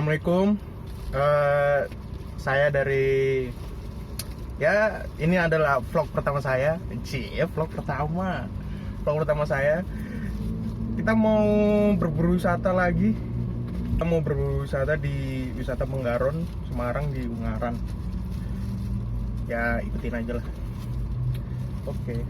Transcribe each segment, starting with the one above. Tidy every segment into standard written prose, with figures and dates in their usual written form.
Assalamualaikum. Eh, saya dari ini adalah vlog pertama saya. Vlog pertama. Vlog pertama saya. Kita mau berburu wisata lagi. Kita mau berburu wisata di wisata Menggaron, Semarang di Ungaran. Ya ikutin aja lah. Oke.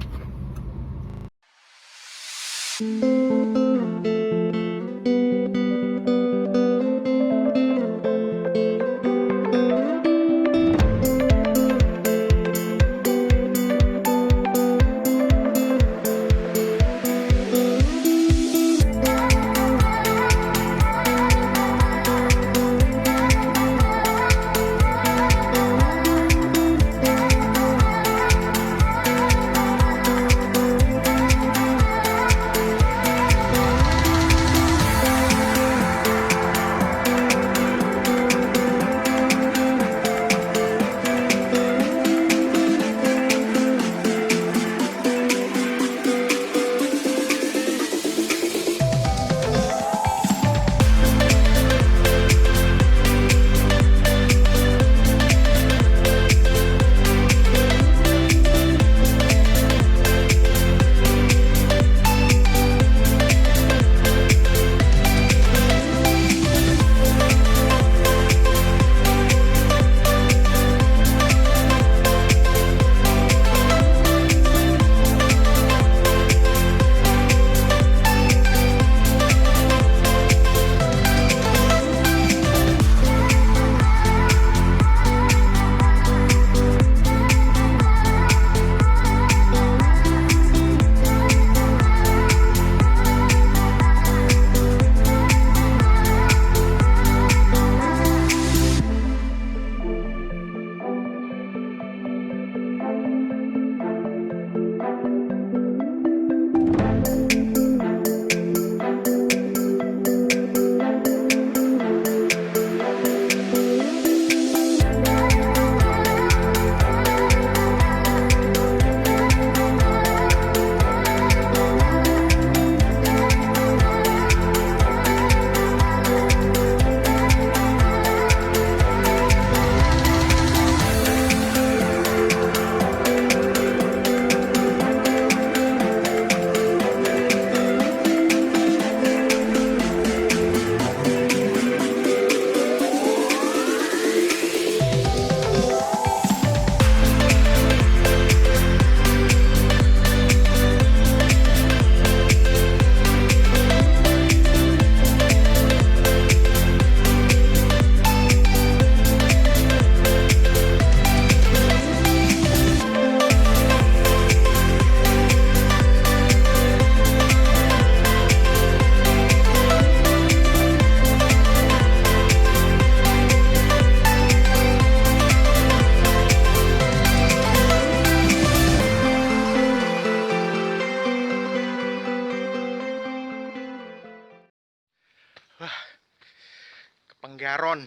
Penggaron,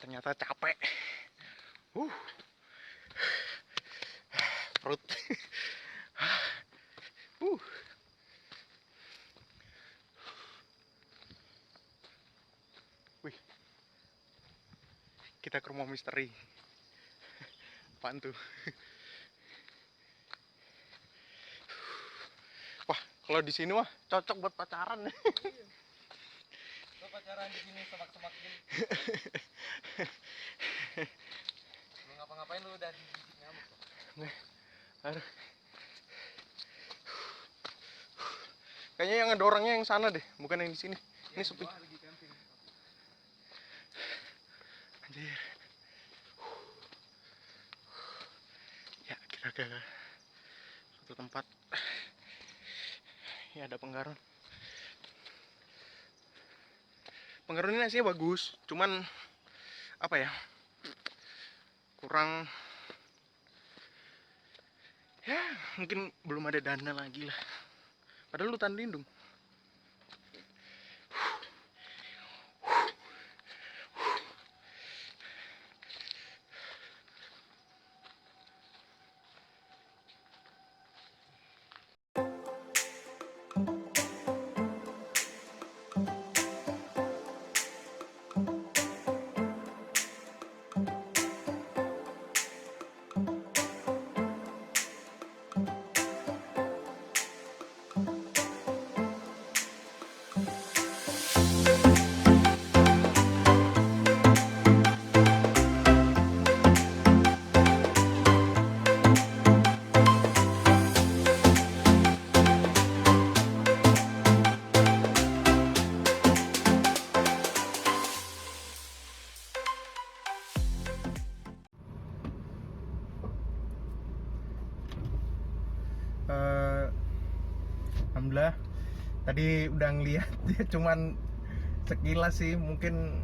ternyata capek. Perut. Wih, kita ke rumah misteri. Apaan tuh? Wah, kalau di sini mah cocok buat pacaran. Pacaran di sini semak-semak gini. Lu ngapa-ngapain lu udah digigit nyamuk kok. Aduh. Kayaknya yang ada orangnya yang sana deh, bukan yang di sini. Ini sepi. Lagi camping. Anjir. Ya, kita ke suatu tempat. Ya ada Penggaron. Penggaron ini nasinya bagus, cuman apa ya? Kurang, ya mungkin belum ada dana lagi lah. Padahal lu hutan lindung. Alhamdulillah tadi udah ngeliat ya, cuman sekilas sih, mungkin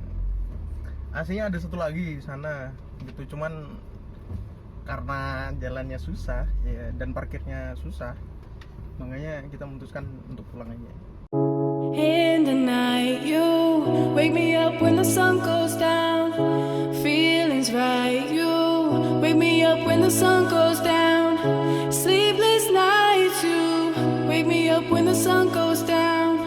aslinya ada satu lagi di sana gitu, cuman karena jalannya susah ya dan parkirnya susah, makanya kita memutuskan untuk pulang aja. In the night, you wake me up when the sun goes down. Feelings right, you wake me up when the sun goes down. Sleepless nights, you wake me up when the sun goes down.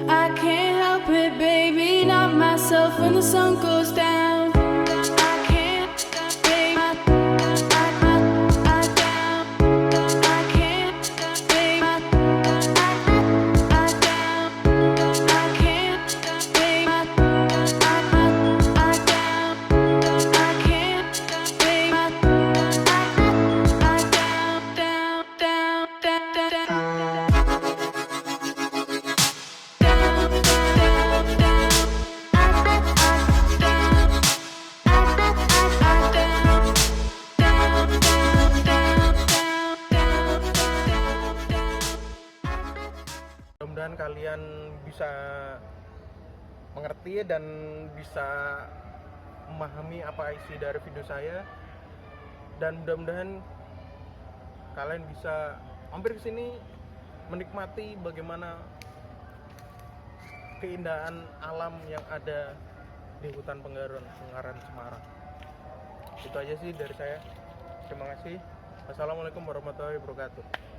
I can't help it, baby, not myself when the sun goes down. I can't, babe, I down. I can't, babe, I down. I can't, babe, I down. I can't, babe, I Mudah-mudahan kalian bisa mengerti dan bisa memahami apa isi dari video saya, dan mudah-mudahan kalian bisa mampir ke sini menikmati bagaimana keindahan alam yang ada di hutan Penggaron Semarang. Itu aja sih dari saya. Terima kasih. Wassalamualaikum warahmatullahi wabarakatuh.